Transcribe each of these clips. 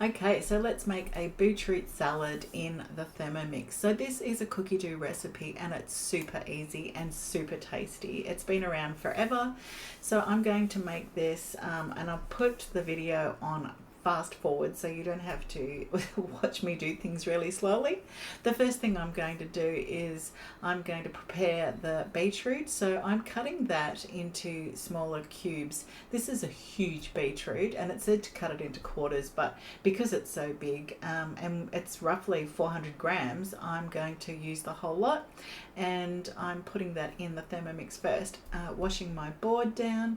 Okay, so let's make a beetroot salad in the Thermomix. So this is a Cookidoo recipe and it's super easy and super tasty. It's been around forever. So I'm going to make this and I'll put the video on fast forward so you don't have to watch me do things really slowly. The first thing I'm going to do is I'm going to prepare the beetroot. So I'm cutting that into smaller cubes. This is a huge beetroot and it said to cut it into quarters, but because it's so big and it's roughly 400 grams, I'm going to use the whole lot, and I'm putting that in the Thermomix first, washing my board down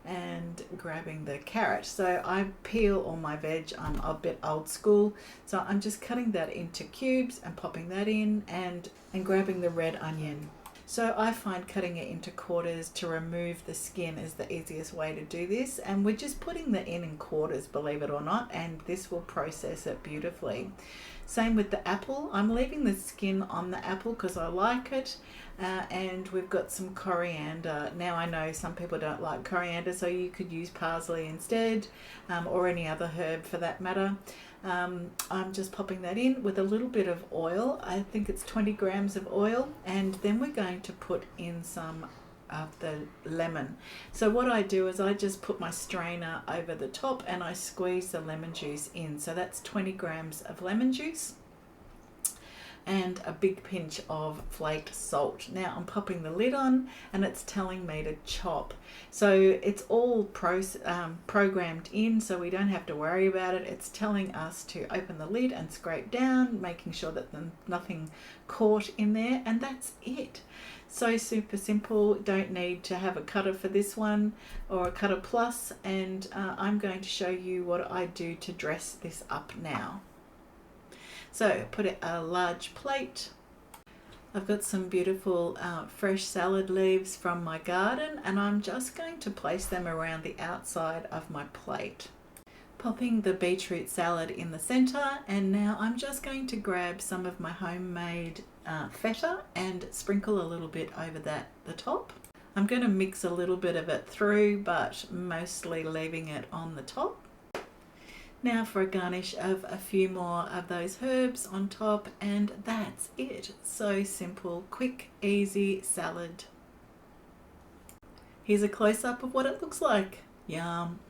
and grabbing the carrot. So I peel all my veg. I'm a bit old school, so I'm just cutting that into cubes and popping that in, and grabbing the red onion. So I find cutting it into quarters to remove the skin is the easiest way to do this, and we're just putting that in quarters, believe it or not, and this will process it beautifully. Same with the apple. I'm leaving the skin on the apple because I like it, and we've got some coriander. Now I know some people don't like coriander, so you could use parsley instead, or any other herb for that matter. I'm just popping that in with a little bit of oil. I think it's 20 grams of oil, and then we're going to put in some of the lemon. So what I do is I just put my strainer over the top and I squeeze the lemon juice in. So that's 20 grams of lemon juice and a big pinch of flaked salt. Now I'm popping the lid on and it's telling me to chop. So it's all programmed in, so we don't have to worry about it. It's telling us to open the lid and scrape down, making sure that nothing caught in there, and that's it. So super simple. Don't need to have a cutter for this one or a cutter plus, and I'm going to show you what I do to dress this up now. So put a large plate. I've got some beautiful fresh salad leaves from my garden, and I'm just going to place them around the outside of my plate. Popping the beetroot salad in the center, and now I'm just going to grab some of my homemade feta and sprinkle a little bit over the top. I'm going to mix a little bit of it through, but mostly leaving it on the top. Now for a garnish of a few more of those herbs on top, and that's it. So simple, quick, easy salad. Here's a close-up of what it looks like. Yum.